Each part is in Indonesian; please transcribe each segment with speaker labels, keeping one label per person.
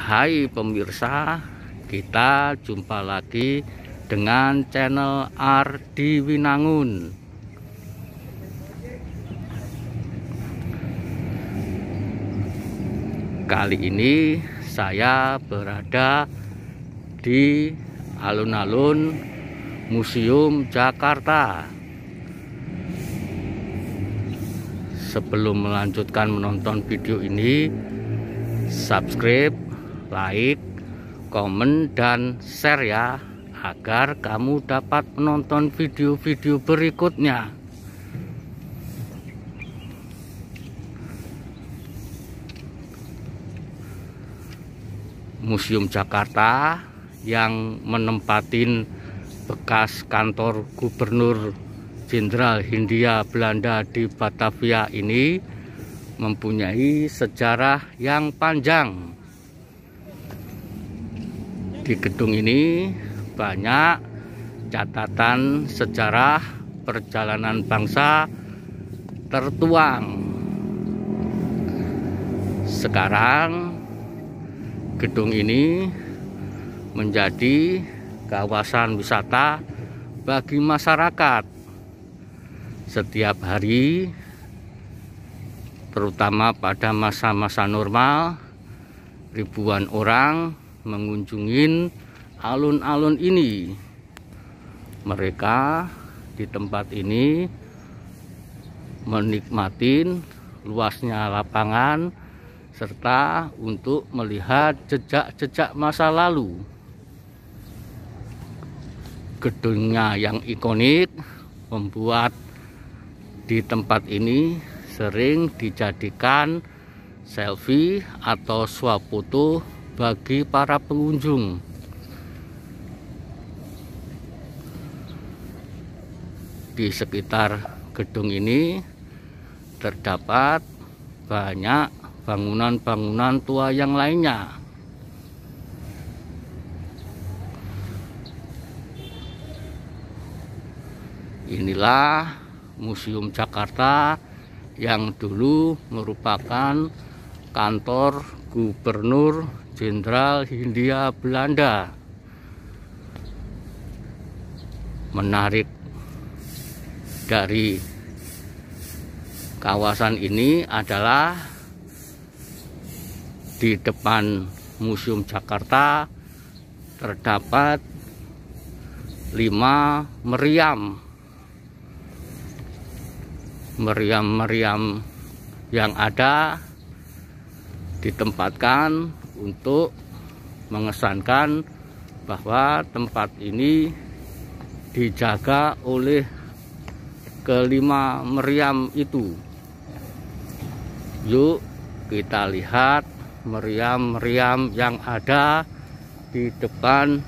Speaker 1: Hai pemirsa, kita jumpa lagi dengan channel Ardi Winangun. Kali ini saya berada di alun-alun Museum Jakarta. Sebelum melanjutkan menonton video ini, subscribe, like, komen, dan share ya, agar kamu dapat menonton video-video berikutnya. Museum Jakarta yang menempatin bekas kantor Gubernur Jenderal Hindia Belanda di Batavia ini mempunyai sejarah yang panjang. Di gedung ini banyak catatan sejarah perjalanan bangsa tertuang. Sekarang gedung ini menjadi kawasan wisata bagi masyarakat. Setiap hari, terutama pada masa-masa normal, ribuan orang mengunjungi alun-alun ini. Mereka di tempat ini menikmati luasnya lapangan serta untuk melihat jejak-jejak masa lalu. Gedungnya yang ikonik membuat di tempat ini sering dijadikan selfie atau swafoto bagi para pengunjung. Di sekitar gedung ini terdapat banyak bangunan-bangunan tua yang lainnya. Inilah Museum Jakarta yang dulu merupakan kantor Gubernur Jenderal Hindia Belanda. Menarik dari kawasan ini adalah di depan Museum Jakarta terdapat 5 meriam yang ada ditempatkan untuk mengesankan bahwa tempat ini dijaga oleh ke-5 meriam itu. Yuk kita lihat meriam-meriam yang ada di depan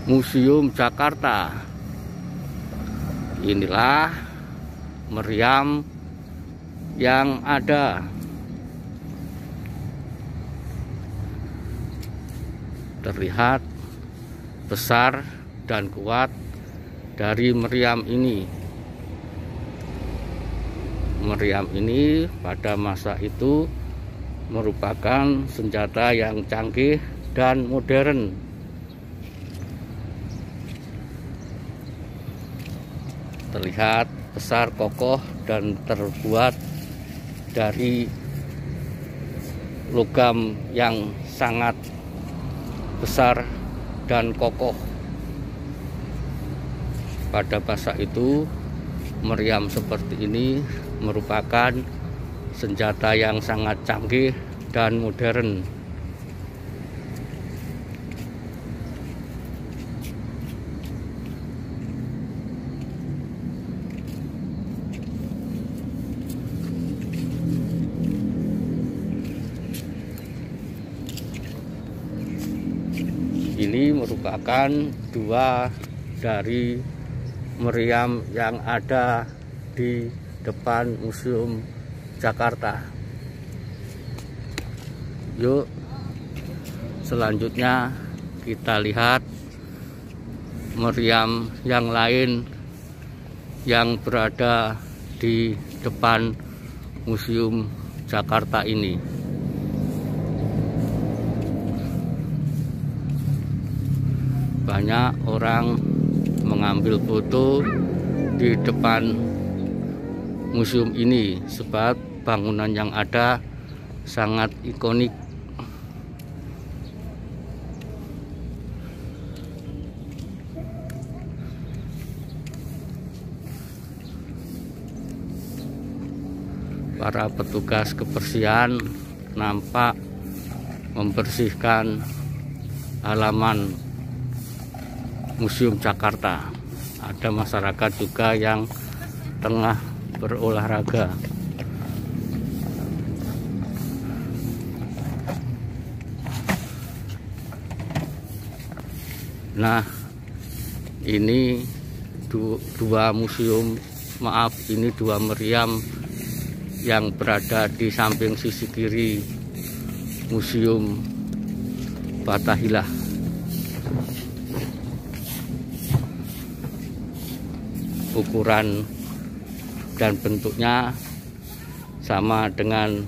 Speaker 1: Museum Jakarta. Inilah meriam yang ada. Terlihat besar dan kuat dari meriam ini. Meriam ini pada masa itu merupakan senjata yang canggih dan modern. Terlihat besar, kokoh, dan terbuat dari logam yang sangat besar dan kokoh. Pada masa itu, meriam seperti ini merupakan senjata yang sangat canggih dan modern. Ini merupakan 2 dari meriam yang ada di depan Museum Jakarta. Yuk, selanjutnya kita lihat meriam yang lain yang berada di depan Museum Jakarta ini. banyak orang mengambil foto di depan museum ini sebab bangunan yang ada sangat ikonik. Para petugas kebersihan nampak membersihkan halaman Museum Jakarta. Ada masyarakat juga yang tengah berolahraga. Nah, ini dua museum, ini dua meriam yang berada di samping sisi kiri Museum Fathaillah. Ukuran dan bentuknya sama dengan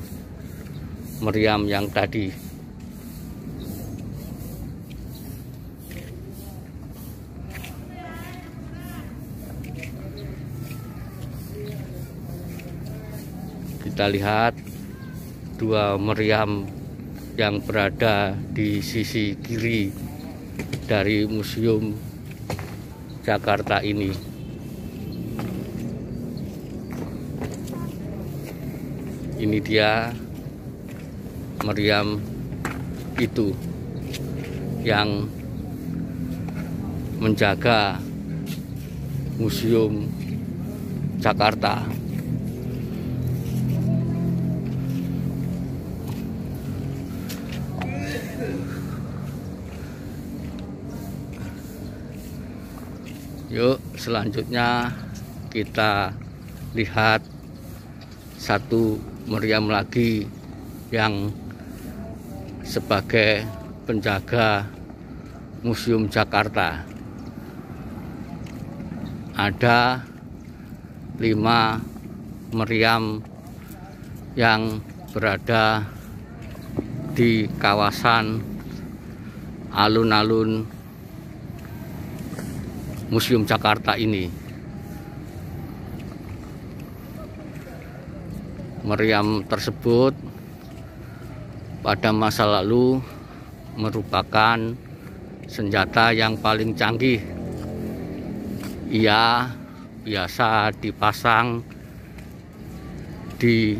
Speaker 1: meriam yang tadi. Kita lihat dua meriam yang berada di sisi kiri dari Museum Jakarta ini. Ini dia meriam itu yang menjaga Museum Jakarta. Yuk, selanjutnya kita lihat satu meriam lagi yang sebagai penjaga Museum Jakarta. Ada 5 meriam yang berada di kawasan alun-alun Museum Jakarta ini. Meriam tersebut pada masa lalu merupakan senjata yang paling canggih. Ia biasa dipasang di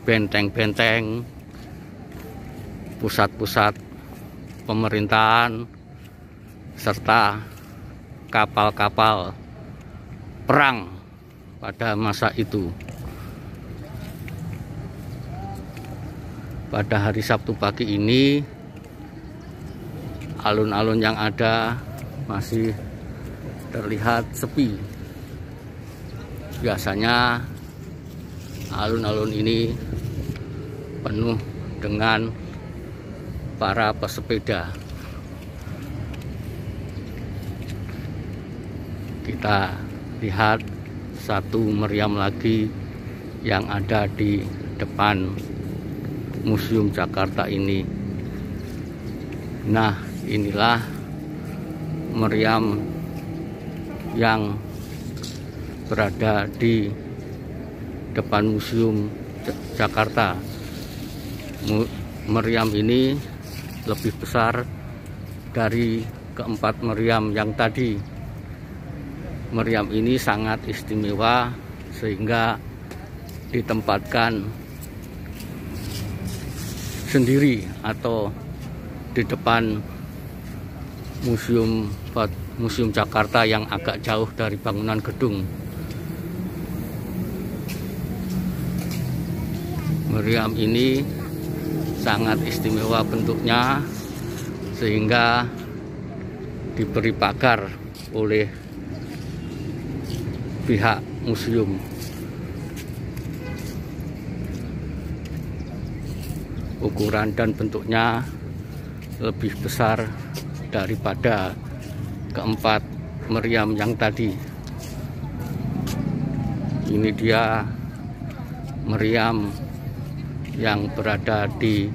Speaker 1: benteng-benteng pusat-pusat pemerintahan serta kapal-kapal perang pada masa itu. Pada hari Sabtu pagi ini, alun-alun yang ada masih terlihat sepi. Biasanya alun-alun ini penuh dengan para pesepeda. Kita lihat satu meriam lagi yang ada di depan Museum Jakarta ini. Nah, inilah meriam yang berada di depan Museum Jakarta. Meriam ini lebih besar dari keempat meriam yang tadi. Meriam ini sangat istimewa sehingga ditempatkan sendiri atau di depan Museum Jakarta yang agak jauh dari bangunan gedung. Meriam ini sangat istimewa bentuknya sehingga diberi pagar oleh pihak museum. Ukuran dan bentuknya lebih besar daripada keempat meriam yang tadi. Ini dia meriam yang berada di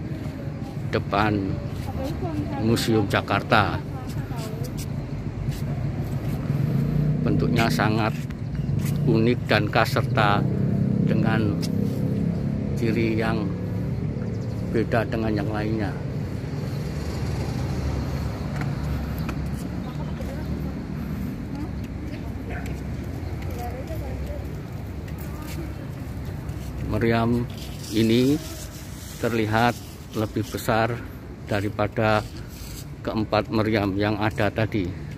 Speaker 1: depan Museum Jakarta. bentuknya sangat unik dan khas serta dengan ciri yang beda dengan yang lainnya. Meriam ini terlihat lebih besar daripada keempat meriam yang ada tadi.